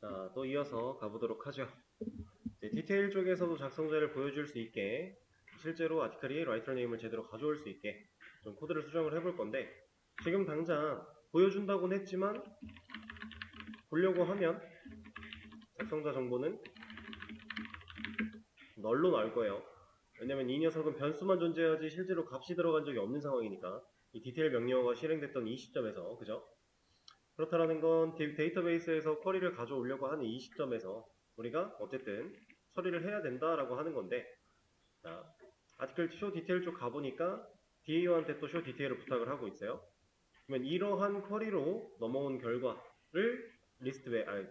자, 또 이어서 가보도록 하죠. 이제 디테일 쪽에서도 작성자를 보여줄 수 있게 실제로 아티클이 라이터 네임을 제대로 가져올 수 있게 좀 코드를 수정을 해볼 건데, 지금 당장 보여준다고는 했지만 보려고 하면 작성자 정보는 널로 나올 거예요. 왜냐면 이 녀석은 변수만 존재하지 실제로 값이 들어간 적이 없는 상황이니까, 이 디테일 명령어가 실행됐던 이 시점에서, 그죠? 그렇다라는 건 데이터베이스에서 쿼리를 가져오려고 하는 이 시점에서 우리가 어쨌든 처리를 해야 된다라고 하는 건데, 자, 아티클 쇼 디테일 쪽 가보니까 DAO한테 또 쇼 디테일을 부탁을 하고 있어요. 그러면 이러한 쿼리로 넘어온 결과를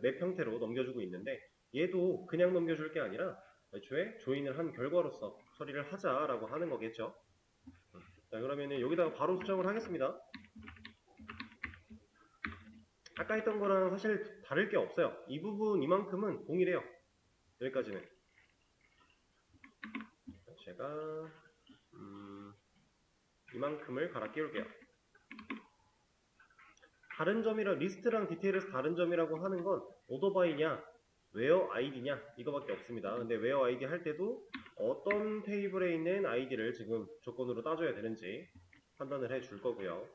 맵 형태로 넘겨주고 있는데, 얘도 그냥 넘겨줄 게 아니라 애초에 조인을 한 결과로서 처리를 하자라고 하는 거겠죠. 자, 그러면은 여기다가 바로 수정을 하겠습니다. 아까 했던 거랑 사실 다를 게 없어요. 이 부분 이만큼은 동일해요. 여기까지는. 제가 이만큼을 갈아 끼울게요. 다른 점이라 리스트랑 디테일에서 다른 점이라고 하는 건 오더바이냐 웨어 아이디냐 이거밖에 없습니다. 근데 웨어 아이디 할 때도 어떤 테이블에 있는 아이디를 지금 조건으로 따줘야 되는지 판단을 해줄 거고요.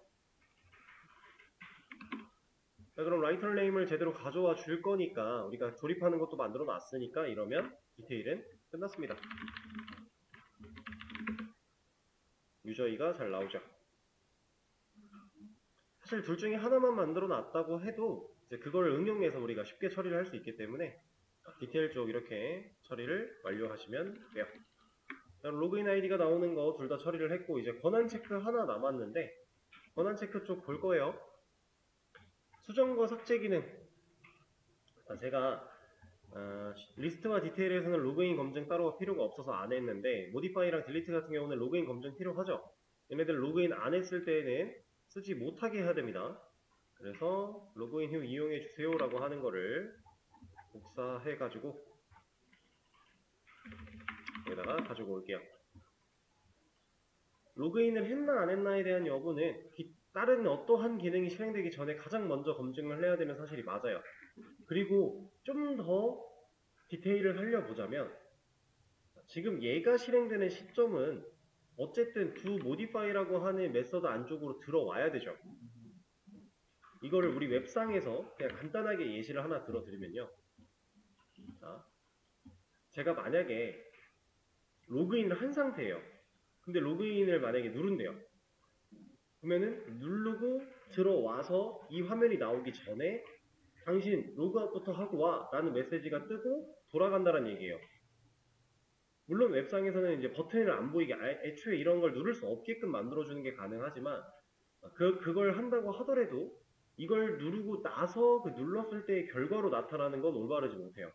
자, 그럼 라이터 네임을 제대로 가져와 줄 거니까 우리가 조립하는 것도 만들어 놨으니까 이러면 디테일은 끝났습니다. 유저이가 잘 나오죠. 사실 둘 중에 하나만 만들어 놨다고 해도 이제 그걸 응용해서 우리가 쉽게 처리를 할 수 있기 때문에 디테일 쪽 이렇게 처리를 완료하시면 돼요. 로그인 아이디가 나오는 거 둘 다 처리를 했고, 이제 권한 체크 하나 남았는데 권한 체크 쪽 볼 거예요. 수정과 삭제 기능. 제가 리스트와 디테일에서는 로그인 검증 따로 필요가 없어서 안 했는데, 모디파이랑 딜리트 같은 경우는 로그인 검증 필요하죠. 얘네들 로그인 안 했을 때에는 쓰지 못하게 해야 됩니다. 그래서 로그인 후 이용해 주세요 라고 하는 거를 복사해 가지고 여기다가 가지고 올게요. 로그인을 했나 안 했나에 대한 여부는 다른 어떠한 기능이 실행되기 전에 가장 먼저 검증을 해야 되는 사실이 맞아요. 그리고 좀 더 디테일을 살려보자면, 지금 얘가 실행되는 시점은 어쨌든 두 모디파이라고 하는 메서드 안쪽으로 들어와야 되죠. 이거를 우리 웹상에서 그냥 간단하게 예시를 하나 들어드리면요. 자, 제가 만약에 로그인을 한 상태예요. 근데 로그인을 만약에 누른대요. 그러면은 누르고 들어와서 이 화면이 나오기 전에 당신 로그아웃부터 하고 와 라는 메시지가 뜨고 돌아간다는 얘기예요. 물론 웹상에서는 이제 버튼을 안 보이게 애초에 이런 걸 누를 수 없게끔 만들어주는 게 가능하지만, 그걸 한다고 하더라도 이걸 누르고 나서 그 눌렀을 때의 결과로 나타나는 건 올바르지 못해요.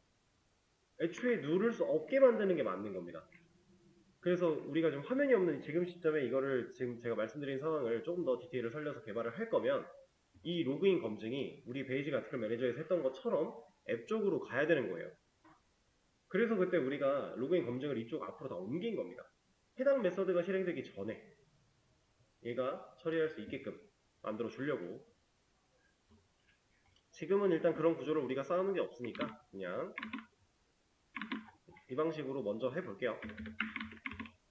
애초에 누를 수 없게 만드는 게 맞는 겁니다. 그래서 우리가 좀 화면이 없는 지금 시점에 이거를 지금 제가 말씀드린 상황을 조금 더 디테일을 살려서 개발을 할 거면, 이 로그인 검증이 우리 베이직 아티클 매니저에서 했던 것처럼 앱 쪽으로 가야 되는 거예요. 그래서 그때 우리가 로그인 검증을 이쪽 앞으로 다 옮긴 겁니다. 해당 메서드가 실행되기 전에 얘가 처리할 수 있게끔 만들어 주려고. 지금은 일단 그런 구조를 우리가 쌓아놓은 게 없으니까 그냥 이 방식으로 먼저 해볼게요.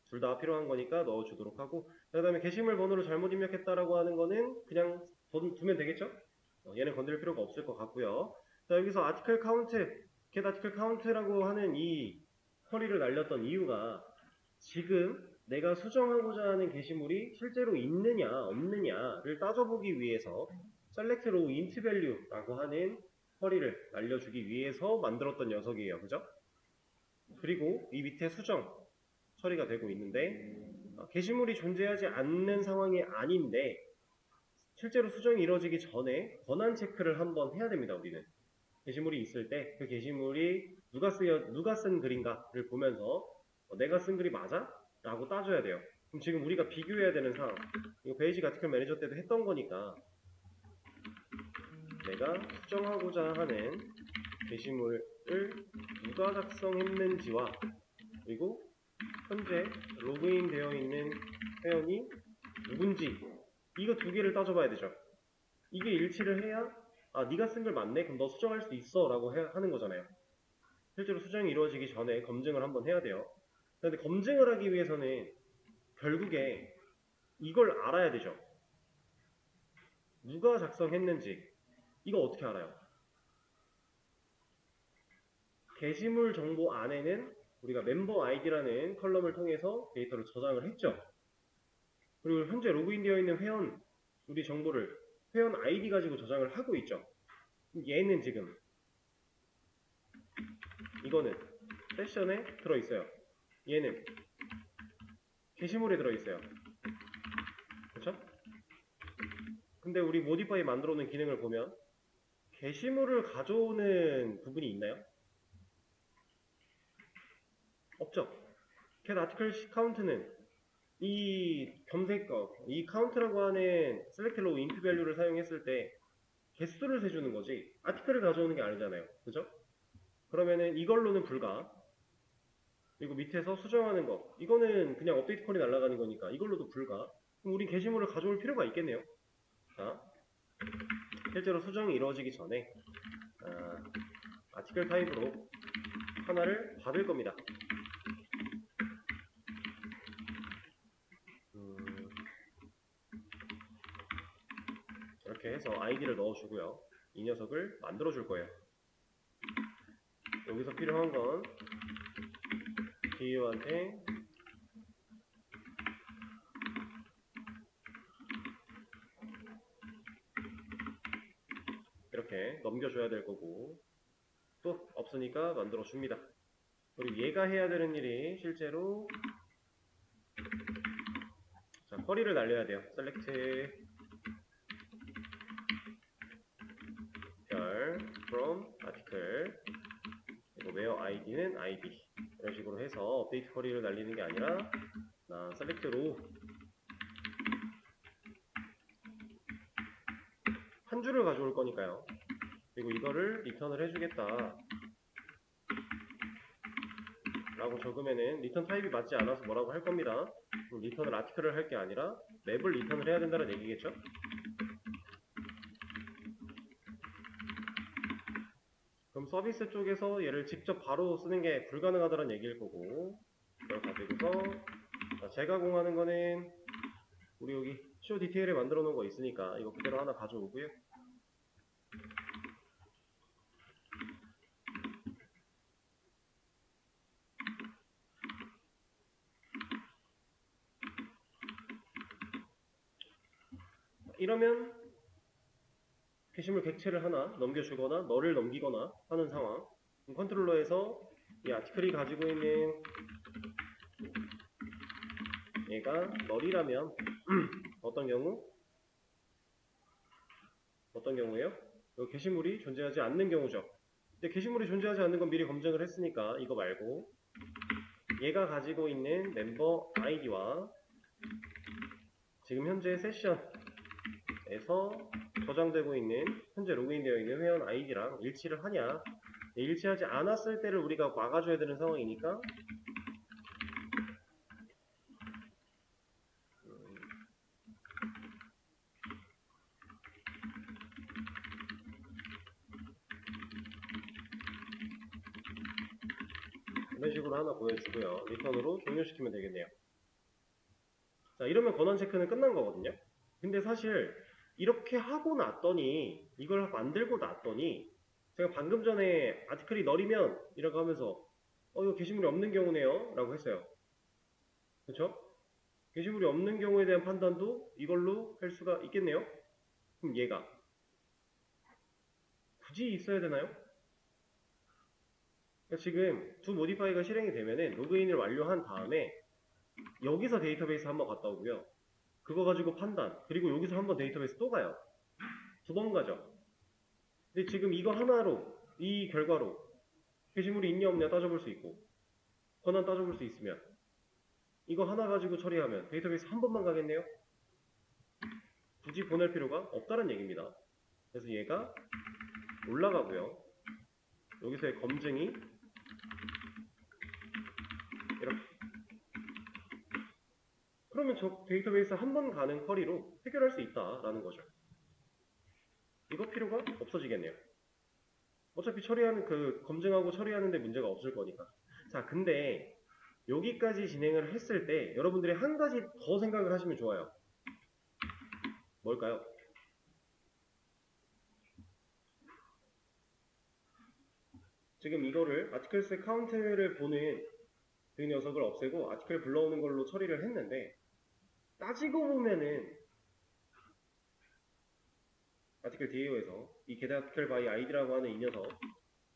둘 다 필요한 거니까 넣어주도록 하고, 그 다음에 게시물 번호를 잘못 입력했다라고 하는 거는 그냥 두면 되겠죠? 얘는 건드릴 필요가 없을 것 같고요. 자, 여기서 아티클 카운트, get 아티클 카운트라고 하는 이 쿼리를 날렸던 이유가, 지금 내가 수정하고자 하는 게시물이 실제로 있느냐 없느냐를 따져보기 위해서 select row int value라고 하는 쿼리를 날려주기 위해서 만들었던 녀석이에요. 그죠? 그리고 이 밑에 수정 처리가 되고 있는데, 게시물이 존재하지 않는 상황이 아닌데 실제로 수정이 이루어지기 전에 권한 체크를 한번 해야 됩니다. 우리는 게시물이 있을 때 그 게시물이 누가 쓴 글인가를 보면서 내가 쓴 글이 맞아? 라고 따져야 돼요. 그럼 지금 우리가 비교해야 되는 상황, 이거 베이직 아티클 매니저 때도 했던 거니까, 내가 수정하고자 하는 게시물을 누가 작성했는지와 그리고 현재 로그인 되어 있는 회원이 누군지, 이거 두 개를 따져봐야 되죠. 이게 일치를 해야 아, 네가 쓴 글 맞네? 그럼 너 수정할 수 있어 라고 하는 거잖아요. 실제로 수정이 이루어지기 전에 검증을 한번 해야 돼요. 그런데 검증을 하기 위해서는 결국에 이걸 알아야 되죠. 누가 작성했는지. 이거 어떻게 알아요? 게시물 정보 안에는 우리가 멤버 아이디라는 컬럼을 통해서 데이터를 저장을 했죠. 그리고 현재 로그인되어 있는 회원 우리 정보를 회원 아이디 가지고 저장을 하고 있죠. 얘는 지금 이거는 세션에 들어있어요. 얘는 게시물에 들어있어요. 그렇죠? 근데 우리 모디파이 만들어 놓은 기능을 보면 게시물을 가져오는 부분이 있나요? 없죠. get article count는 이 이 count라고 하는 select row int value를 사용했을 때 개수를 세주는 거지 아티클을 가져오는 게 아니잖아요. 그죠? 그러면은 이걸로는 불가. 그리고 밑에서 수정하는 거 이거는 그냥 업데이트 콜이 날아가는 거니까 이걸로도 불가. 그럼 우리 게시물을 가져올 필요가 있겠네요. 자, 실제로 수정이 이루어지기 전에 아티클 타입으로 하나를 받을 겁니다. 이렇게 해서 아이디를 넣어주고요. 이 녀석을 만들어 줄 거예요. 여기서 필요한 건 GU한테 이렇게 넘겨줘야 될 거고 또 없으니까 만들어 줍니다. 그리고 얘가 해야 되는 일이 실제로 자, 쿼리를 날려야 돼요. select 별 from article 그리고 where id는 id 이런 식으로 해서 업데이트 쿼리를 날리는 게 아니라 나 select row 한 줄을 가져올 거니까요. 그리고 이거를 리턴을 해주겠다 라고 적으면은 리턴 타입이 맞지 않아서 뭐라고 할 겁니다. 리턴을 아티클을 할 게 아니라 맵을 리턴을 해야 된다는 얘기겠죠? 그럼 서비스 쪽에서 얘를 직접 바로 쓰는 게 불가능하다는 얘기일 거고 이걸 가지고서 재가공하는 거는 우리 여기 쇼 디테일에 만들어 놓은 거 있으니까 이거 그대로 하나 가져오고요. 이러면 게시물 객체를 하나 넘겨주거나 너를 넘기거나 하는 상황. 컨트롤러에서 이 아티클이 가지고 있는 얘가 널이라면 어떤 경우? 어떤 경우예요? 게시물이 존재하지 않는 경우죠. 근데 게시물이 존재하지 않는 건 미리 검증을 했으니까 이거 말고 얘가 가지고 있는 멤버 아이디와 지금 현재 세션에서 저장되고 있는 현재 로그인되어 있는 회원 아이디랑 일치를 하냐. 일치하지 않았을 때를 우리가 막아줘야 되는 상황이니까 이런 식으로 하나 보여주고요. 리턴으로 종료시키면 되겠네요. 자, 이러면 권한 체크는 끝난 거거든요. 근데 사실 이렇게 하고 났더니 이걸 만들고 났더니 제가 방금 전에 아티클이 널이면 이라고 하면서 이거 게시물이 없는 경우네요 라고 했어요. 그쵸? 게시물이 없는 경우에 대한 판단도 이걸로 할 수가 있겠네요. 그럼 얘가 굳이 있어야 되나요? 그러니까 지금 두 모디파이가 실행이 되면은 로그인을 완료한 다음에 여기서 데이터베이스 한번 갔다 오고요. 그거 가지고 판단, 그리고 여기서 한번 데이터베이스 또 가요. 두 번 가죠. 근데 지금 이거 하나로, 이 결과로 게시물이 있냐 없냐 따져볼 수 있고 권한 따져볼 수 있으면 이거 하나 가지고 처리하면 데이터베이스 한 번만 가겠네요. 굳이 보낼 필요가 없다는 얘기입니다. 그래서 얘가 올라가고요. 여기서의 검증이 이렇게 그러면 저 데이터베이스 한 번 가는 쿼리로 해결할 수 있다라는 거죠. 이거 필요가 없어지겠네요. 어차피 검증하고 처리하는데 문제가 없을 거니까. 자, 근데 여기까지 진행을 했을 때 여러분들이 한 가지 더 생각을 하시면 좋아요. 뭘까요? 지금 이거를 아티클스 카운트를 보는 그 녀석을 없애고 아티클 불러오는 걸로 처리를 했는데, 따지고 보면은 아티클 DAO에서 이 get article by id라고 하는 이 녀석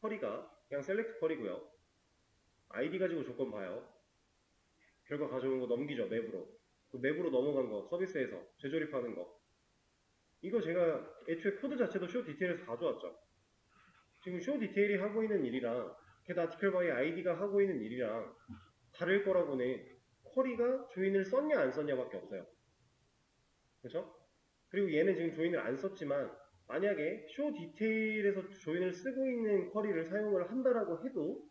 쿼리가 그냥 셀렉트 쿼리고요. id 가지고 조건 봐요. 결과 가져온 거 넘기죠. 맵으로. 그 맵으로 넘어간 거 서비스에서 재조립하는 거, 이거 제가 애초에 코드 자체도 쇼 디테일에서 가져왔죠. 지금 쇼 디테일이 하고 있는 일이랑 get article by id가 하고 있는 일이랑 다를 거라고는 쿼리가 조인을 썼냐 안 썼냐밖에 없어요. 그렇죠? 그리고 얘는 지금 조인을 안 썼지만 만약에 쇼 디테일에서 조인을 쓰고 있는 쿼리를 사용을 한다라고 해도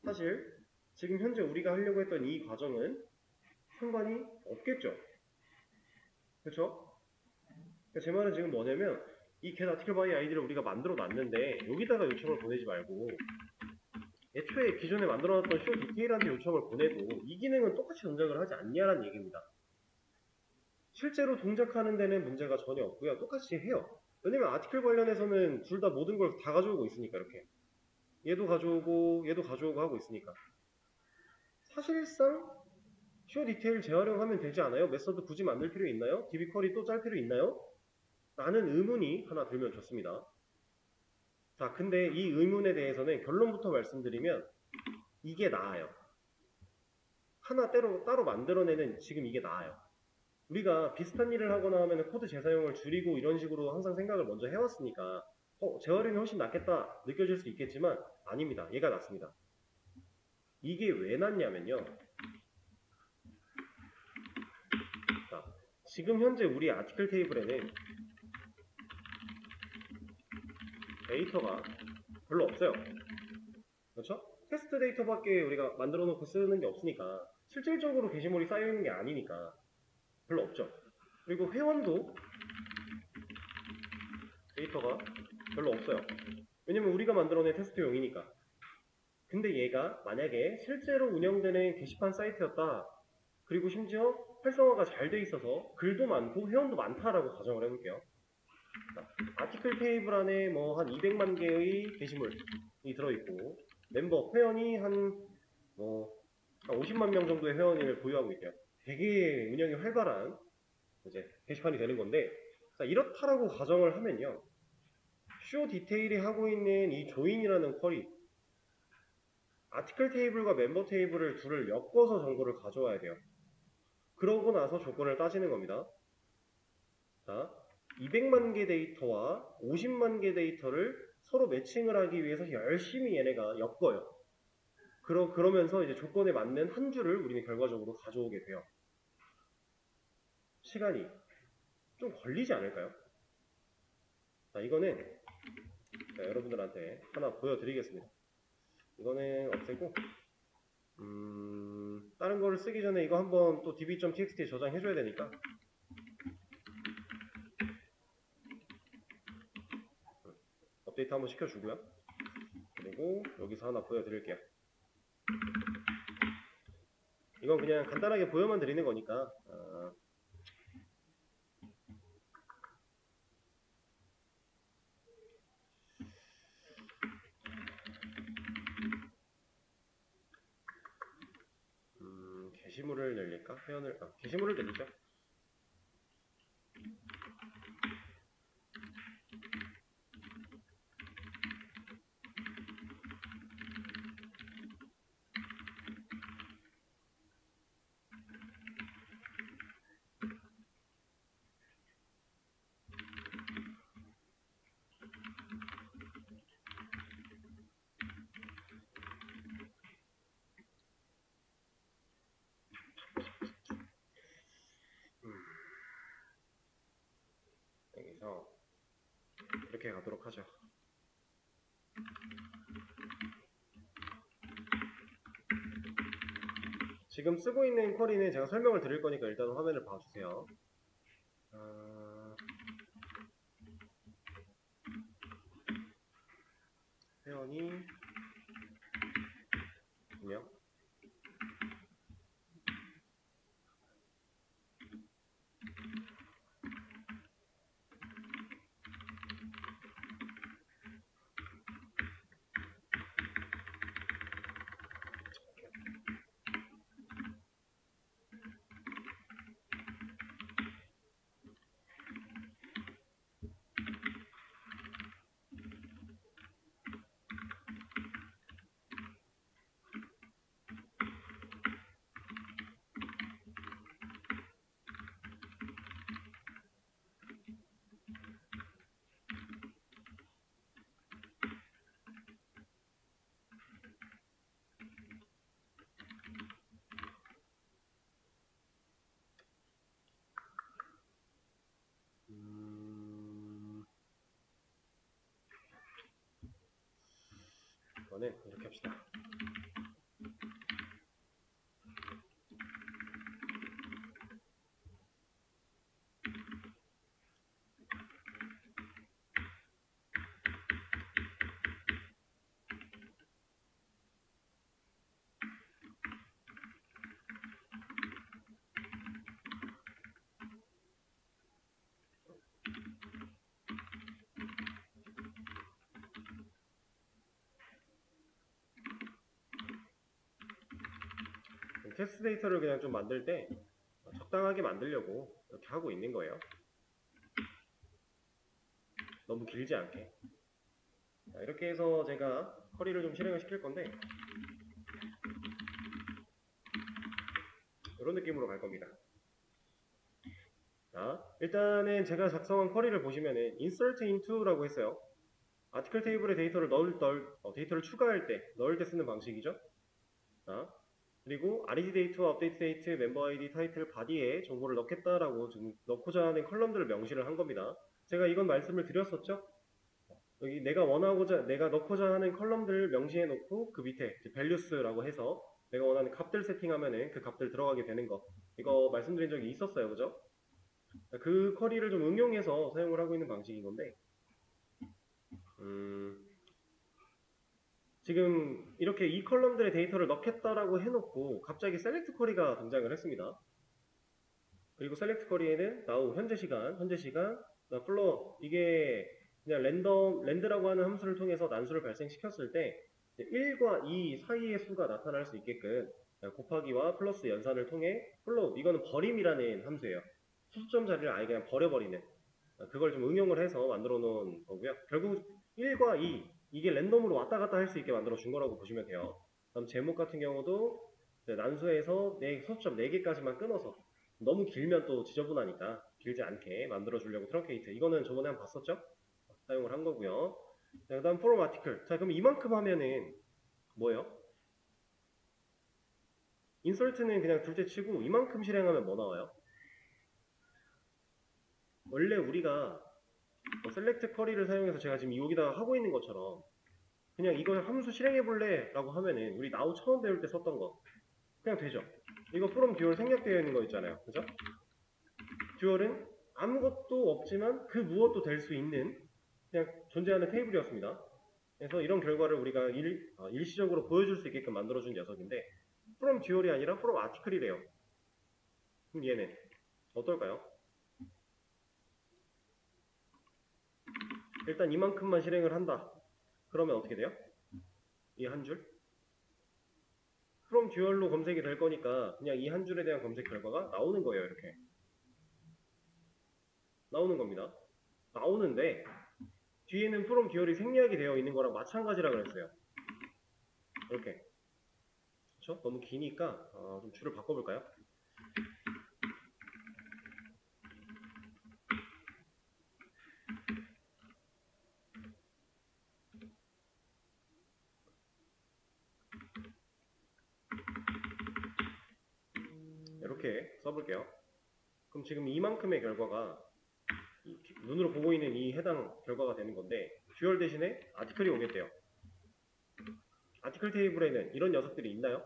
사실 지금 현재 우리가 하려고 했던 이 과정은 상관이 없겠죠. 그렇죠? 제 말은 지금 뭐냐면 이 get article by id를 우리가 만들어 놨는데 여기다가 요청을 보내지 말고 애초에 기존에 만들어 놨던 쇼 디테일한테 요청을 보내도 이 기능은 똑같이 동작을 하지 않냐라는 얘기입니다. 실제로 동작하는 데는 문제가 전혀 없고요. 똑같이 해요. 왜냐면 아티클 관련해서는 둘 다 모든 걸 다 가져오고 있으니까. 이렇게 얘도 가져오고 얘도 가져오고 하고 있으니까 사실상 쇼 디테일 재활용하면 되지 않아요? 메서드 굳이 만들 필요 있나요? DB 쿼리 또 짤 필요 있나요? 라는 의문이 하나 들면 좋습니다. 자, 근데 이 의문에 대해서는 결론부터 말씀드리면 이게 나아요. 하나 따로 만들어내는 지금 이게 나아요. 우리가 비슷한 일을 하거나 하면 코드 재사용을 줄이고 이런 식으로 항상 생각을 먼저 해왔으니까 재활용이 훨씬 낫겠다 느껴질 수 있겠지만 아닙니다. 얘가 낫습니다. 이게 왜 낫냐면요. 자, 지금 현재 우리 아티클 테이블에는 데이터가 별로 없어요. 그렇죠? 테스트 데이터밖에 우리가 만들어 놓고 쓰는 게 없으니까 실질적으로 게시물이 쌓여있는 게 아니니까 별로 없죠. 그리고 회원도 데이터가 별로 없어요. 왜냐면 우리가 만들어낸 테스트용이니까. 근데 얘가 만약에 실제로 운영되는 게시판 사이트였다. 그리고 심지어 활성화가 잘 돼 있어서 글도 많고 회원도 많다라고 가정을 해볼게요. 아티클 테이블 안에 뭐 한 200만 개의 게시물이 들어있고 멤버 회원이 한 50만 명 정도의 회원을 보유하고 있대요. 되게 운영이 활발한 이제 게시판이 되는 건데, 자, 이렇다라고 가정을 하면요. 쇼 디테일이 하고 있는 이 조인이라는 쿼리, 아티클 테이블과 멤버 테이블을 둘을 엮어서 정보를 가져와야 돼요. 그러고 나서 조건을 따지는 겁니다. 자, 200만 개 데이터와 50만 개 데이터를 서로 매칭을 하기 위해서 열심히 얘네가 엮어요. 그러면서 이제 조건에 맞는 한 줄을 우리는 결과적으로 가져오게 돼요. 시간이 좀 걸리지 않을까요? 자, 이거는 여러분들한테 하나 보여드리겠습니다. 이거는 없애고 다른 거를 쓰기 전에 이거 한번 또 db.txt에 저장해줘야 되니까 업데이트 한번 시켜주고요. 그리고 여기서 하나 보여드릴게요. 이건 그냥 간단하게 보여만 드리는 거니까 게시물을 늘릴까? 게시물을 늘리죠. 여기서 이렇게 가도록 하죠. 지금 쓰고 있는 쿼리는 제가 설명을 드릴 거니까 일단 화면을 봐주세요. 선이 2명. 이거는 이렇게 합시다. 테스트 데이터를 그냥 좀 만들 때 적당하게 만들려고 이렇게 하고 있는 거예요. 너무 길지 않게. 자, 이렇게 해서 제가 쿼리를 좀 실행을 시킬 건데 이런 느낌으로 갈 겁니다. 자, 일단은 제가 작성한 쿼리를 보시면은 insert into라고 했어요. 아티클 테이블에 데이터를 데이터를 추가할 때, 넣을 때 쓰는 방식이죠. 자, 그리고 red 데이트와 update 데이트, 멤버 아이디, 타이틀, 바디에 정보를 넣겠다라고 지금 넣고자 하는 컬럼들을 명시를 한 겁니다. 제가 이건 말씀을 드렸었죠. 여기 내가 넣고자 하는 컬럼들 명시해 놓고 그 밑에 values라고 해서 내가 원하는 값들 세팅하면은 그 값들 들어가게 되는 거. 이거 말씀드린 적이 있었어요. 그죠? 그 쿼리를 좀 응용해서 사용을 하고 있는 방식인 건데 지금 이렇게 이 컬럼들의 데이터를 넣겠다라고 해놓고 갑자기 셀렉트 쿼리가 등장을 했습니다. 그리고 셀렉트 쿼리에는 now 현재 시간, 플로 이게 그냥 랜드라고 하는 함수를 통해서 난수를 발생시켰을 때 1과 2 사이의 수가 나타날 수 있게끔 곱하기와 플러스 연산을 통해 플로 이거는 버림이라는 함수예요. 수점 자리를 아예 그냥 버려버리는 그걸 좀 응용을 해서 만들어 놓은 거고요. 결국 1과 2 이게 랜덤으로 왔다 갔다 할 수 있게 만들어 준 거라고 보시면 돼요. 그럼 제목 같은 경우도 난수에서 서술점 4개까지만 끊어서 너무 길면 또 지저분하니까 길지 않게 만들어 주려고 트렁케이트. 이거는 저번에 한번 봤었죠? 사용을 한 거고요. 자, 그다음 from article. 자, 그럼 이만큼 하면은 뭐예요? insert는 그냥 둘째 치고 이만큼 실행하면 뭐 나와요? 원래 우리가 select 쿼리를 사용해서 제가 지금 여기다가 하고 있는 것처럼 그냥 이거 함수 실행해볼래? 라고 하면은 우리 now 처음 배울 때 썼던 거 그냥 되죠. 이거 from 듀얼 생략되어 있는 거 있잖아요. 그죠? 듀얼은 아무것도 없지만 그 무엇도 될 수 있는 그냥 존재하는 테이블이었습니다. 그래서 이런 결과를 우리가 일시적으로 보여줄 수 있게끔 만들어준 녀석인데 from 듀얼이 아니라 from article이래요. 그럼 얘는 어떨까요? 일단 이만큼만 실행을 한다. 그러면 어떻게 돼요? 이 한 줄? from 듀얼로 검색이 될 거니까 그냥 이 한 줄에 대한 검색 결과가 나오는 거예요. 이렇게 나오는 겁니다. 나오는데 뒤에는 from 듀얼이 생략이 되어 있는 거랑 마찬가지라 그랬어요. 이렇게 그렇죠? 너무 기니까 좀 줄을 바꿔볼까요? 이렇게 써볼게요. 그럼 지금 이만큼의 결과가 눈으로 보고 있는 이 해당 결과가 되는 건데 듀얼 대신에 아티클이 오겠대요. 아티클 테이블에는 이런 녀석들이 있나요?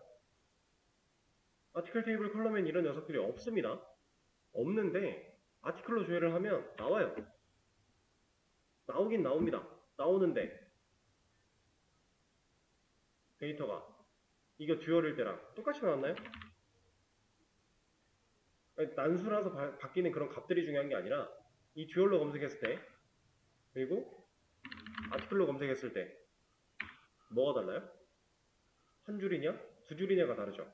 아티클 테이블 컬럼엔 이런 녀석들이 없습니다. 없는데 아티클로 조회를 하면 나와요. 나오긴 나옵니다. 나오는데 데이터가 이거 듀얼일 때랑 똑같이 나왔나요? 난수라서 바뀌는 그런 값들이 중요한 게 아니라 이 듀얼로 검색했을 때 그리고 아티클로 검색했을 때 뭐가 달라요? 한 줄이냐? 두 줄이냐가 다르죠.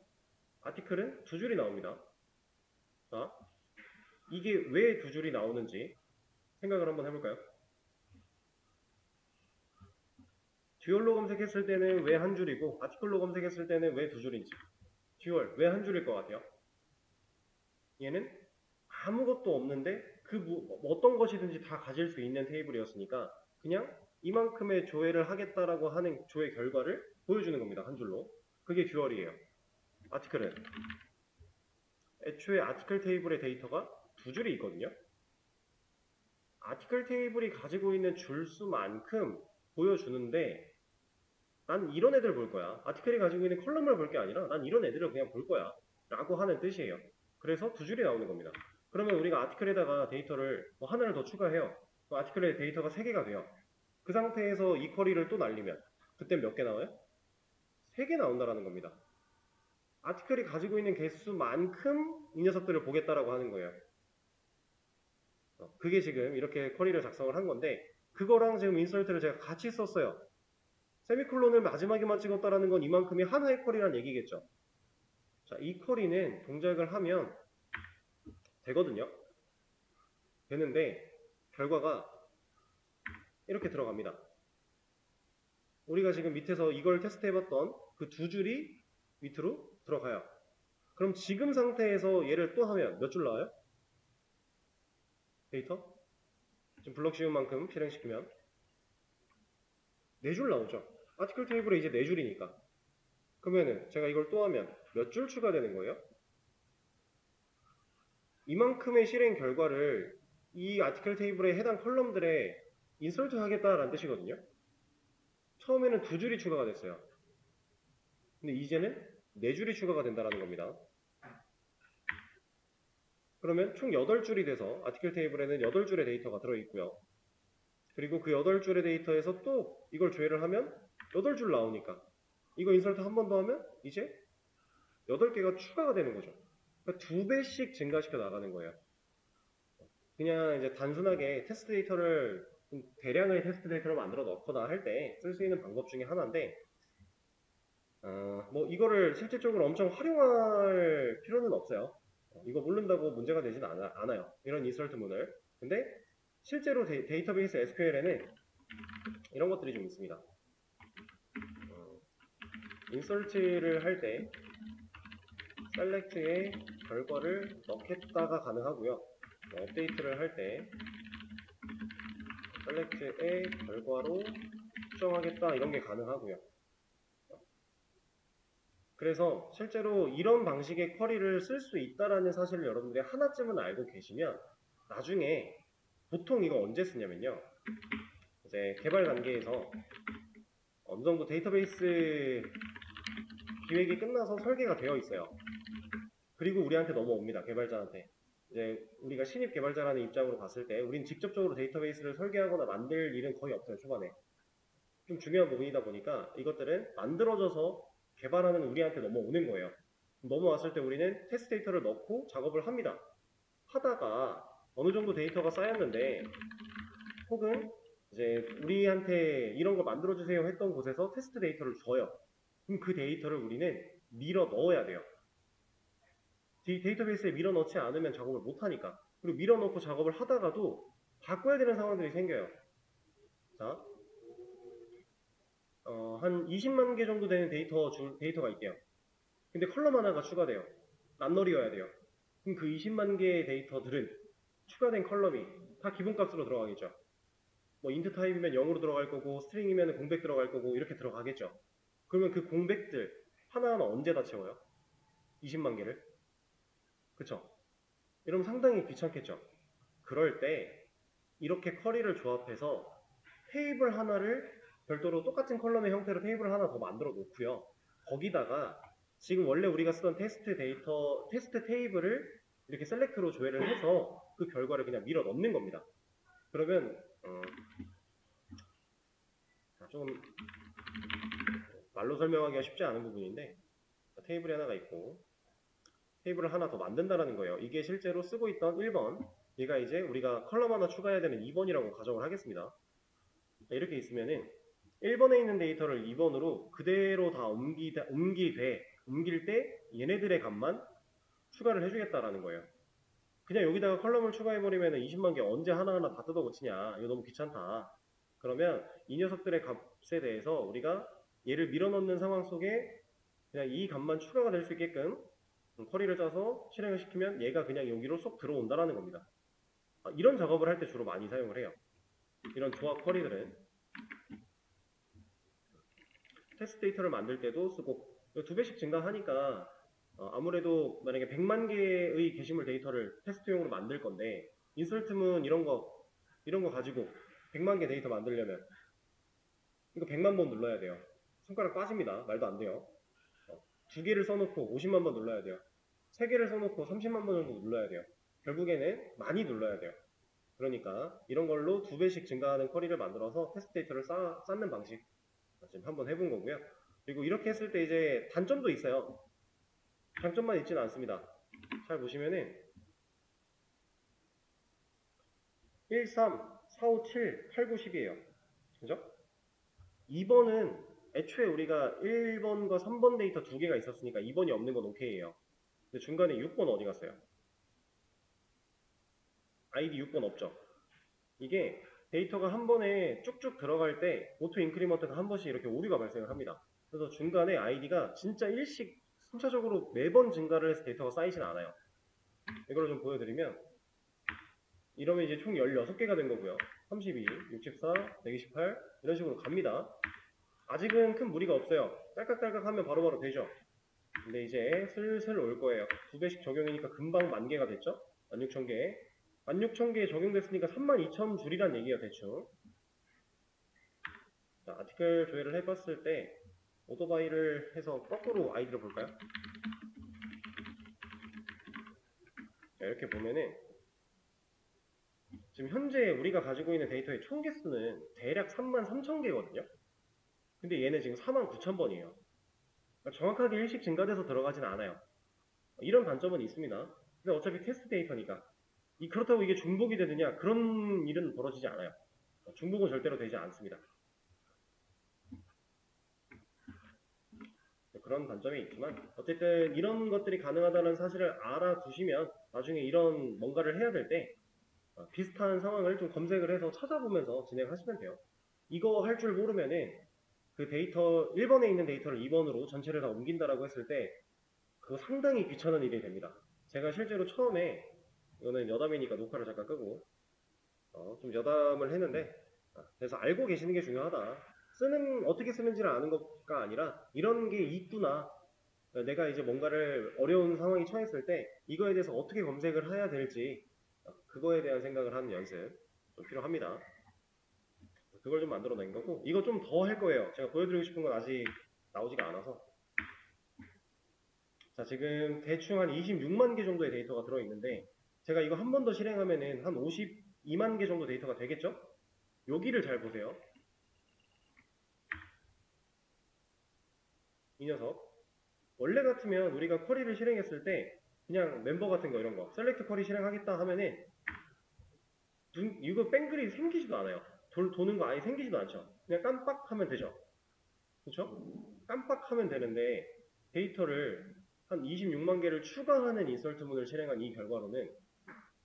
아티클은 두 줄이 나옵니다. 자, 이게 왜 두 줄이 나오는지 생각을 한번 해볼까요? 듀얼로 검색했을 때는 왜 한 줄이고 아티클로 검색했을 때는 왜 두 줄인지. 듀얼 왜 한 줄일 것 같아요? 얘는 아무것도 없는데 어떤 것이든지 다 가질 수 있는 테이블이었으니까 그냥 이만큼의 조회를 하겠다라고 하는 조회 결과를 보여주는 겁니다. 한 줄로. 그게 듀얼이에요. 아티클은 애초에 아티클 테이블의 데이터가 두 줄이 있거든요. 아티클 테이블이 가지고 있는 줄수만큼 보여주는데 난 이런 애들 볼 거야. 아티클이 가지고 있는 컬럼을 볼 게 아니라 난 이런 애들을 그냥 볼 거야. 라고 하는 뜻이에요. 그래서 두 줄이 나오는 겁니다. 그러면 우리가 아티클에다가 데이터를 하나를 더 추가해요. 그 아티클에 데이터가 3개가 돼요. 그 상태에서 이 쿼리를 또 날리면 그때 몇 개 나와요? 3개 나온다라는 겁니다. 아티클이 가지고 있는 개수만큼 이 녀석들을 보겠다라고 하는 거예요. 그게 지금 이렇게 쿼리를 작성을 한 건데 그거랑 지금 인설트를 제가 같이 썼어요. 세미콜론을 마지막에만 찍었다라는 건 이만큼이 하나의 쿼리란 얘기겠죠. 자, 이 쿼리는 동작을 하면 되거든요. 되는데 결과가 이렇게 들어갑니다. 우리가 지금 밑에서 이걸 테스트해봤던 그 두 줄이 밑으로 들어가요. 그럼 지금 상태에서 얘를 또 하면 몇 줄 나와요? 데이터? 지금 블럭 씌운 만큼 실행시키면 4줄 나오죠. 아티클 테이블에 이제 4줄이니까. 그러면은 제가 이걸 또 하면 몇 줄 추가되는 거예요? 이만큼의 실행 결과를 이 아티클 테이블의 해당 컬럼들에 인설트 하겠다라는 뜻이거든요. 처음에는 2줄이 추가가 됐어요. 근데 이제는 4줄이 추가가 된다는 겁니다. 그러면 총 8줄이 돼서 아티클 테이블에는 8줄의 데이터가 들어있고요. 그리고 그 8줄의 데이터에서 또 이걸 조회를 하면 8줄 나오니까 이거 인설트 한 번 더 하면 이제 8개가 추가가 되는 거죠. 그러니까 2배씩 증가시켜 나가는 거예요. 그냥 이제 단순하게 테스트 데이터를 대량의 테스트 데이터를 만들어 넣거나 할 때 쓸 수 있는 방법 중에 하나인데 뭐 이거를 실질적으로 엄청 활용할 필요는 없어요. 이거 모른다고 문제가 되진 않아요. 이런 인설트문을. 근데 실제로 데이터베이스 SQL에는 이런 것들이 좀 있습니다. 인설트를 할 때 셀렉트에 결과를 넣겠다가 가능하고요. 업데이트를 할 때 셀렉트의 결과로 수정하겠다 이런 게 가능하고요. 그래서 실제로 이런 방식의 쿼리를 쓸 수 있다라는 사실을 여러분들이 하나쯤은 알고 계시면 나중에 보통 이거 언제 쓰냐면요. 이제 개발 단계에서 어느 정도 데이터베이스 기획이 끝나서 설계가 되어 있어요. 그리고 우리한테 넘어옵니다. 개발자한테. 이제 우리가 신입 개발자라는 입장으로 봤을 때 우린 직접적으로 데이터베이스를 설계하거나 만들 일은 거의 없어요. 초반에. 좀 중요한 부분이다 보니까 이것들은 만들어져서 개발하는 우리한테 넘어오는 거예요. 넘어왔을 때 우리는 테스트 데이터를 넣고 작업을 합니다. 하다가 어느 정도 데이터가 쌓였는데 혹은 이제 우리한테 이런 거 만들어주세요 했던 곳에서 테스트 데이터를 줘요. 그럼 그 데이터를 우리는 밀어 넣어야 돼요. 데이터베이스에 밀어 넣지 않으면 작업을 못하니까. 그리고 밀어 넣고 작업을 하다가도 바꿔야 되는 상황들이 생겨요. 자, 한 20만 개 정도 되는 데이터가 있대요. 근데 컬럼 하나가 추가돼요. 낱널이어야 돼요. 그럼 그 20만 개의 데이터들은 추가된 컬럼이 다 기본값으로 들어가겠죠. 뭐 인트 타입이면 0으로 들어갈 거고 스트링이면 공백 들어갈 거고 이렇게 들어가겠죠. 그러면 그 공백들 하나하나 언제 다 채워요? 20만 개를? 그쵸? 이러면 상당히 귀찮겠죠. 그럴 때 이렇게 쿼리를 조합해서 테이블 하나를 별도로 똑같은 컬럼의 형태로 테이블 하나 더 만들어 놓고요. 거기다가 지금 원래 우리가 쓰던 테스트 테이블을 이렇게 셀렉트로 조회를 해서 그 결과를 그냥 밀어 넣는 겁니다. 그러면 좀 말로 설명하기가 쉽지 않은 부분인데, 테이블이 하나가 있고 테이블을 하나 더 만든다라는 거예요. 이게 실제로 쓰고 있던 1번, 얘가 이제 우리가 컬럼 하나 추가해야 되는 2번이라고 가정을 하겠습니다. 이렇게 있으면은 1번에 있는 데이터를 2번으로 그대로 다 옮길 때 얘네들의 값만 추가를 해주겠다라는 거예요. 그냥 여기다가 컬럼을 추가해버리면 20만 개 언제 하나하나 다 뜯어 고치냐, 이거 너무 귀찮다. 그러면 이 녀석들의 값에 대해서 우리가 얘를 밀어넣는 상황 속에 그냥 이 값만 추가가 될 수 있게끔 쿼리를 짜서 실행을 시키면 얘가 그냥 여기로 쏙 들어온다라는 겁니다. 이런 작업을 할 때 주로 많이 사용을 해요. 이런 조합 쿼리들은 테스트 데이터를 만들 때도 쓰고, 2배씩 증가하니까 아무래도 만약에 100만 개의 게시물 데이터를 테스트용으로 만들 건데, 인설트문 이런 거 가지고 100만 개 데이터 만들려면 이거 100만 번 눌러야 돼요. 손가락 빠집니다. 말도 안 돼요. 2개를 써놓고 50만 번 눌러야 돼요. 3개를 써놓고 30만 번 정도 눌러야 돼요. 결국에는 많이 눌러야 돼요. 그러니까 이런 걸로 2배씩 증가하는 쿼리를 만들어서 테스트 데이터를 쌓는 방식 지금 한번 해본 거고요. 그리고 이렇게 했을 때 이제 단점도 있어요. 장점만 있지는 않습니다. 잘 보시면은 1, 3, 4, 5, 7, 8, 9, 10이에요. 그죠? 2번은 애초에 우리가 1번과 3번 데이터 2개가 있었으니까 2번이 없는 건 오케이예요. 근데 중간에 6번 어디 갔어요? 아이디 6번 없죠? 이게 데이터가 한 번에 쭉쭉 들어갈 때 오토 인크리먼트가 한 번씩 이렇게 오류가 발생을 합니다. 그래서 중간에 아이디가 진짜 일씩 순차적으로 매번 증가를 해서 데이터가 쌓이진 않아요. 이걸 좀 보여드리면 이러면 이제 총 16개가 된 거고요. 32, 64, 128 이런 식으로 갑니다. 아직은 큰 무리가 없어요. 딸깍딸깍 하면 바로바로 되죠. 근데 이제 슬슬 올 거예요. 2배씩 적용이니까 금방 10,000개가 됐죠? 16,000개. 16,000개 적용됐으니까 32,000줄이란 얘기예요, 대충. 자, 아티클 조회를 해봤을 때 오토바이를 해서 거꾸로 아이디를 볼까요? 자, 이렇게 보면은 지금 현재 우리가 가지고 있는 데이터의 총 개수는 대략 33,000개거든요. 근데 얘는 지금 49,000번이에요. 그러니까 정확하게 일씩 증가돼서 들어가진 않아요. 이런 단점은 있습니다. 근데 어차피 테스트 데이터니까 그렇다고 이게 중복이 되느냐, 그런 일은 벌어지지 않아요. 중복은 절대로 되지 않습니다. 그런 단점이 있지만 어쨌든 이런 것들이 가능하다는 사실을 알아두시면 나중에 이런 뭔가를 해야 될 때 비슷한 상황을 좀 검색을 해서 찾아보면서 진행하시면 돼요. 이거 할 줄 모르면은 그 데이터 1번에 있는 데이터를 2번으로 전체를 다 옮긴다라고 했을 때 그거 상당히 귀찮은 일이 됩니다. 제가 실제로 처음에, 이거는 여담이니까 녹화를 잠깐 끄고 좀 여담을 했는데, 그래서 알고 계시는 게 중요하다. 어떻게 쓰는지를 아는 것가 아니라 이런 게 있구나. 내가 이제 뭔가를 어려운 상황에 처했을 때 이거에 대해서 어떻게 검색을 해야 될지 그거에 대한 생각을 하는 연습 좀 필요합니다. 그걸 좀 만들어 낸 거고, 이거 좀 더 할 거예요. 제가 보여드리고 싶은 건 아직 나오지가 않아서. 자, 지금 대충 한 26만 개 정도의 데이터가 들어있는데 제가 이거 한 번 더 실행하면은 한 52만 개 정도 데이터가 되겠죠? 여기를 잘 보세요. 이 녀석. 원래 같으면 우리가 쿼리를 실행했을 때 그냥 멤버 같은 거 이런 거 셀렉트 쿼리 실행하겠다 하면은 이거 뺑글이 생기지도 않아요. 도는 거 아예 생기지도 않죠. 그냥 깜빡하면 되죠. 그렇죠? 깜빡하면 되는데 데이터를 한 26만 개를 추가하는 인설트문을 실행한 이 결과로는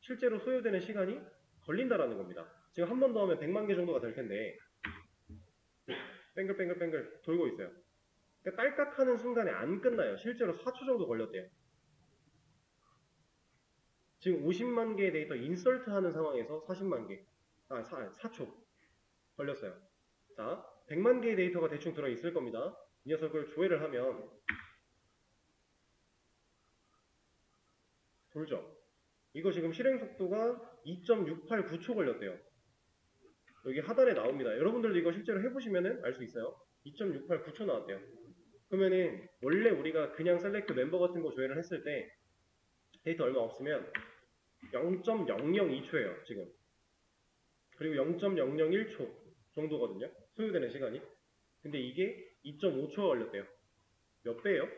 실제로 소요되는 시간이 걸린다라는 겁니다. 지금 한 번 더 하면 100만 개 정도가 될 텐데 뺑글뺑글 돌고 있어요. 그러니까 딸깍하는 순간에 안 끝나요. 실제로 4초 정도 걸렸대요. 지금 50만 개의 데이터 인설트 하는 상황에서 40만 개, 4초 걸렸어요. 자, 100만 개의 데이터가 대충 들어있을 겁니다. 이 녀석을 조회를 하면 돌죠. 이거 지금 실행 속도가 2.689초 걸렸대요. 여기 하단에 나옵니다. 여러분들도 이거 실제로 해보시면 알 수 있어요. 2.689초 나왔대요. 그러면은 원래 우리가 그냥 셀렉트 멤버 같은 거 조회를 했을 때 데이터 얼마 없으면 0.002초예요 지금. 그리고 0.001초 정도거든요, 소요되는 시간이. 근데 이게 2.5초가 걸렸대요. 몇 배예요?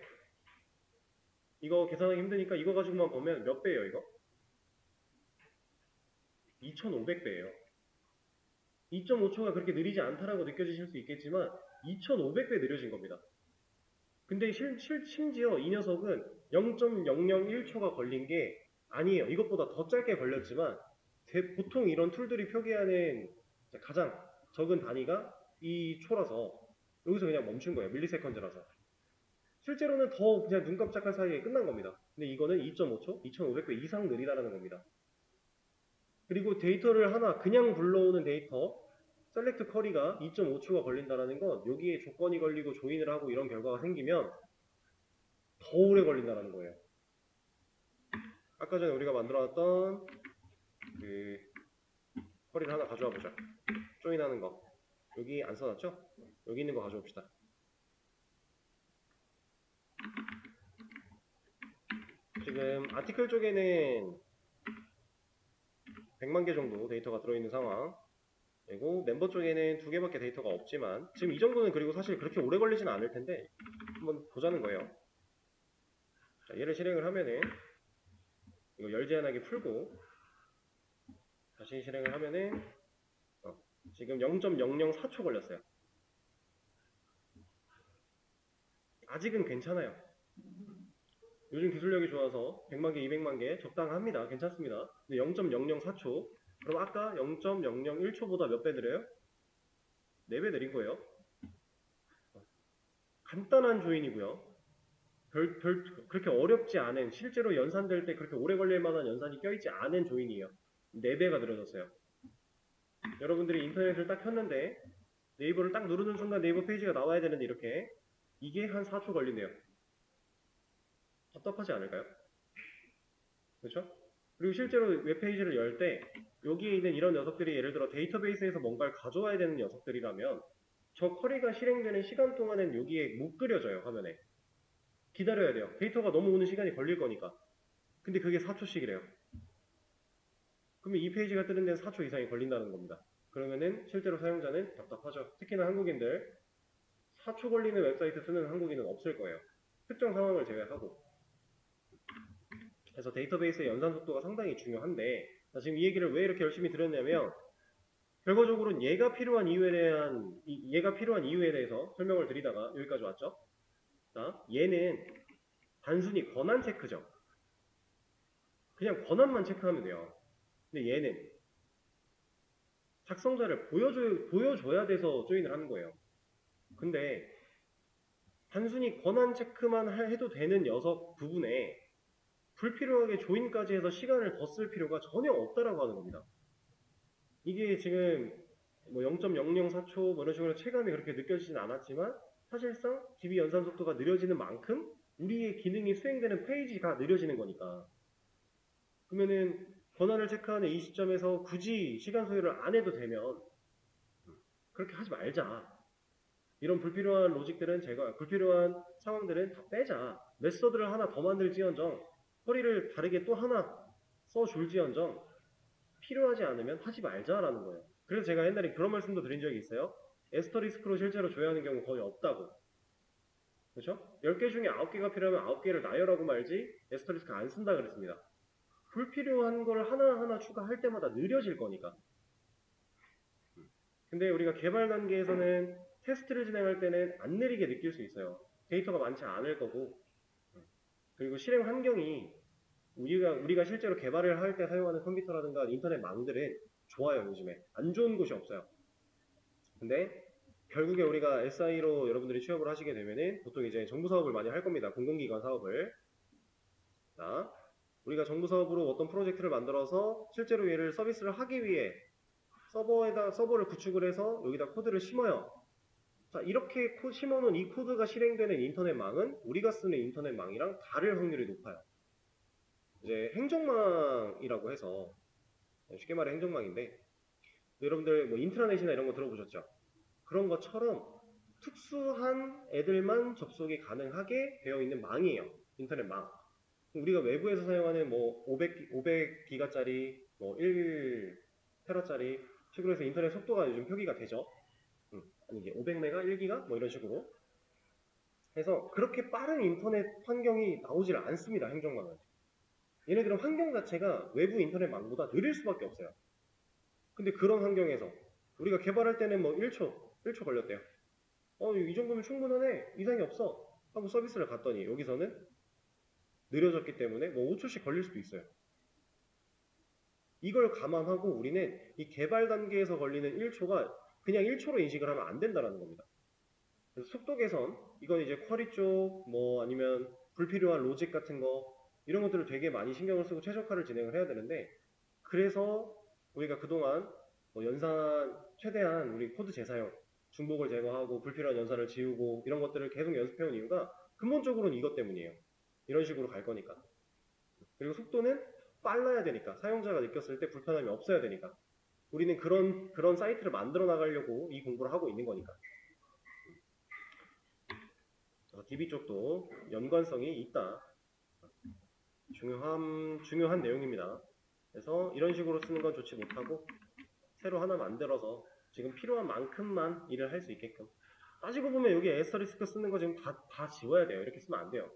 이거 계산하기 힘드니까 이거 가지고만 보면 몇 배예요, 이거? 2500배예요. 2.5초가 그렇게 느리지 않다라고 느껴지실 수 있겠지만 2500배 느려진 겁니다. 근데 심지어 이 녀석은 0.001초가 걸린 게 아니에요. 이것보다 더 짧게 걸렸지만 보통 이런 툴들이 표기하는 가장 적은 단위가 이 초라서 여기서 그냥 멈춘 거예요. 밀리세컨즈라서. 실제로는 더 그냥 눈 깜짝할 사이에 끝난 겁니다. 근데 이거는 2.5초, 2500배 이상 느리다라는 겁니다. 그리고 데이터를 하나 그냥 불러오는 데이터 셀렉트 쿼리가 2.5초가 걸린다는 건 여기에 조건이 걸리고 조인을 하고 이런 결과가 생기면 더 오래 걸린다는 거예요. 아까 전에 우리가 만들어놨던 그 쿼리를 하나 가져와 보자. 조인하는 거. 여기 안 써놨죠? 여기 있는 거 가져옵시다. 지금 아티클 쪽에는 100만 개 정도 데이터가 들어있는 상황. 그리고 멤버 쪽에는 2개밖에 데이터가 없지만 지금 이 정도는 그리고 사실 그렇게 오래 걸리지는 않을 텐데 한번 보자는 거예요. 자, 얘를 실행을 하면은 이거 열제한하게 풀고 다시 실행을 하면은 지금 0.004초 걸렸어요. 아직은 괜찮아요. 요즘 기술력이 좋아서 100만 개, 200만 개 적당합니다. 괜찮습니다. 근데 0.004초 그럼 아까 0.001초보다 몇 배 느려요? 4배 느린 거예요. 간단한 조인이고요. 그렇게 어렵지 않은, 실제로 연산될 때 그렇게 오래 걸릴 만한 연산이 껴있지 않은 조인이에요. 4배가 늘어졌어요. 여러분들이 인터넷을 딱 켰는데 네이버를 딱 누르는 순간 네이버 페이지가 나와야 되는데 이게 한 4초 걸린대요. 답답하지 않을까요? 그렇죠? 그리고 실제로 웹페이지를 열 때 여기에 있는 이런 녀석들이 예를 들어 데이터베이스에서 뭔가를 가져와야 되는 녀석들이라면 저 쿼리가 실행되는 시간 동안엔 여기에 못 그려져요. 화면에. 기다려야 돼요. 데이터가 넘어오는 시간이 걸릴 거니까. 근데 그게 4초씩이래요. 그러면 이 페이지가 뜨는 데는 4초 이상이 걸린다는 겁니다. 그러면은 실제로 사용자는 답답하죠. 특히나 한국인들 4초 걸리는 웹사이트 쓰는 한국인은 없을 거예요. 특정 상황을 제외하고. 그래서 데이터베이스의 연산 속도가 상당히 중요한데 지금 이 얘기를 왜 이렇게 열심히 드렸냐면 결과적으로는 얘가 필요한 이유에 대해서 설명을 드리다가 여기까지 왔죠. 자, 얘는 단순히 권한 체크죠. 그냥 권한만 체크하면 돼요. 근데 얘는 작성자를 보여줘야 돼서 조인을 하는 거예요. 근데 단순히 권한 체크만 해도 되는 녀석 부분에 불필요하게 조인까지 해서 시간을 더 쓸 필요가 전혀 없다라고 하는 겁니다. 이게 지금 뭐 0.004초 뭐 이런 식으로 체감이 그렇게 느껴지진 않았지만 사실상 DB 연산 속도가 느려지는 만큼 우리의 기능이 수행되는 페이지가 느려지는 거니까. 그러면은 권한을 체크하는 이 시점에서 굳이 시간 소요를 안 해도 되면 그렇게 하지 말자. 이런 불필요한 로직들은 불필요한 상황들은 다 빼자. 메서드를 하나 더 만들지언정 허리를 다르게 또 하나 써줄지언정 필요하지 않으면 하지 말자라는 거예요. 그래서 제가 옛날에 그런 말씀도 드린 적이 있어요. 에스터리스크로 실제로 조회하는 경우 거의 없다고. 그렇죠? 10개 중에 9개가 필요하면 9개를 나열하고 말지 에스터리스크 안 쓴다 그랬습니다. 불필요한 걸 하나하나 추가할 때마다 느려질 거니까. 근데 우리가 개발 단계에서는 테스트를 진행할 때는 안 느리게 느낄 수 있어요. 데이터가 많지 않을 거고. 그리고 실행 환경이 우리가 실제로 개발을 할 때 사용하는 컴퓨터라든가 인터넷 망들은 좋아요. 요즘에 안 좋은 곳이 없어요. 근데 결국에 우리가 SI로 여러분들이 취업을 하시게 되면은 보통 이제 정부 사업을 많이 할 겁니다. 공공기관 사업을. 자, 우리가 정부 사업으로 어떤 프로젝트를 만들어서 실제로 얘를 서비스를 하기 위해 서버를 구축을 해서 여기다 코드를 심어요. 자, 이렇게 심어놓은 이 코드가 실행되는 인터넷망은 우리가 쓰는 인터넷망이랑 다를 확률이 높아요. 이제 행정망이라고 해서 쉽게 말해 행정망인데 여러분들 뭐 인트라넷이나 이런 거 들어보셨죠? 그런 것처럼 특수한 애들만 접속이 가능하게 되어 있는 망이에요. 인터넷망. 우리가 외부에서 사용하는 뭐 500기가짜리 뭐 1테라짜리 식으로 해서 인터넷 속도가 요즘 표기가 되죠. 아니 이게 500메가 1기가 뭐 이런 식으로 해서 그렇게 빠른 인터넷 환경이 나오질 않습니다. 행정망은. 얘네들은 환경 자체가 외부 인터넷 망보다 느릴 수밖에 없어요. 근데 그런 환경에서 우리가 개발할 때는 뭐 1초 걸렸대요. 이 정도면 충분하네. 이상이 없어. 하고 서비스를 갔더니 여기서는 느려졌기 때문에 뭐 5초씩 걸릴 수도 있어요. 이걸 감안하고 우리는 이 개발 단계에서 걸리는 1초가 그냥 1초로 인식을 하면 안 된다는 겁니다. 그래서 속도 개선, 이건 이제 쿼리 쪽, 뭐 아니면 불필요한 로직 같은 거, 이런 것들을 되게 많이 신경을 쓰고 최적화를 진행을 해야 되는데, 그래서 우리가 그동안 뭐 연산, 최대한 우리 코드 재사용, 중복을 제거하고 불필요한 연산을 지우고 이런 것들을 계속 연습해온 이유가 근본적으로는 이것 때문이에요. 이런 식으로 갈 거니까. 그리고 속도는 빨라야 되니까, 사용자가 느꼈을 때 불편함이 없어야 되니까. 우리는 그런 사이트를 만들어 나가려고 이 공부를 하고 있는 거니까. DB 쪽도 연관성이 있다. 중요한 내용입니다. 그래서 이런 식으로 쓰는 건 좋지 못하고 새로 하나 만들어서 지금 필요한 만큼만 일을 할 수 있게끔. 따지고 보면 여기 에스터리스크 쓰는 거 지금 다 지워야 돼요. 이렇게 쓰면 안 돼요.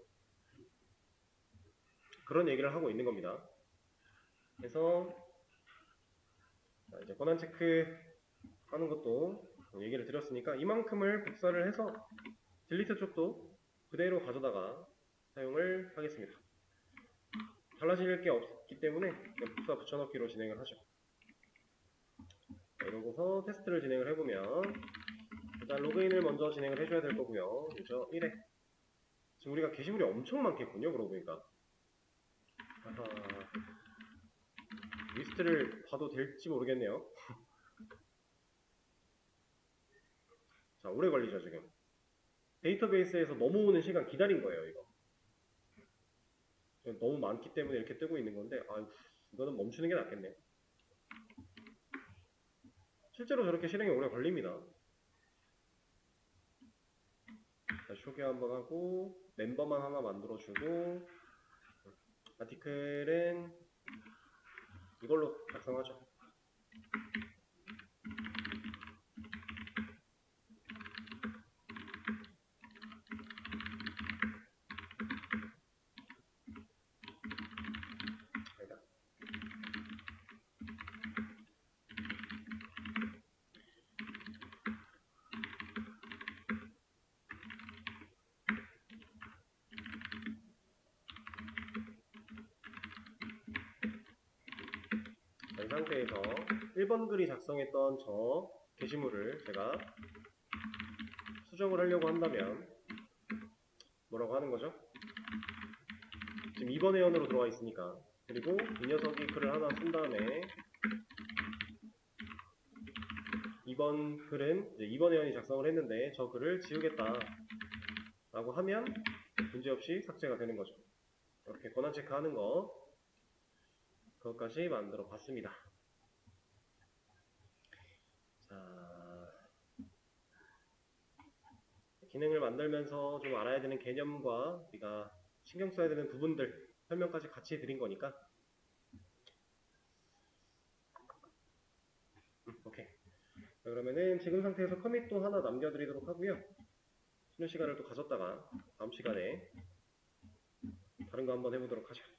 그런 얘기를 하고 있는 겁니다. 그래서 이제 권한 체크 하는 것도 얘기를 드렸으니까 이만큼을 복사를 해서 딜리트 쪽도 그대로 가져다가 사용을 하겠습니다. 달라질 게 없기 때문에 그냥 복사 붙여넣기로 진행을 하죠. 이러고서 테스트를 진행을 해보면 일단 로그인을 먼저 진행을 해줘야 될 거고요. 그죠? 1회. 지금 우리가 게시물이 엄청 많겠군요. 그러고 보니까. 아하, 리스트를 봐도 될지 모르겠네요. 자, 오래 걸리죠 지금. 데이터베이스에서 넘어오는 시간 기다린 거예요 이거. 너무 많기 때문에 이렇게 뜨고 있는 건데 이거는 멈추는 게 낫겠네. 실제로 저렇게 실행이 오래 걸립니다. 다시 소개 한번 하고 멤버만 하나 만들어주고 아티클은 이걸로 작성하죠. 이 상태에서 1번 글이 작성했던 저 게시물을 제가 수정을 하려고 한다면 뭐라고 하는 거죠? 지금 2번 회원으로 들어와 있으니까. 그리고 이 녀석이 글을 하나 쓴 다음에 2번 글은 이제 2번 회원이 작성을 했는데 저 글을 지우겠다 라고 하면 문제없이 삭제가 되는 거죠. 이렇게 권한 체크하는 거 그것까지 만들어 봤습니다. 자, 기능을 만들면서 좀 알아야 되는 개념과 우리가 신경 써야 되는 부분들 설명까지 같이 해드린 거니까 오케이. 자, 그러면은 지금 상태에서 커밋도 하나 남겨드리도록 하고요. 쉬는 시간을 또 가졌다가 다음 시간에 다른 거 한번 해보도록 하죠.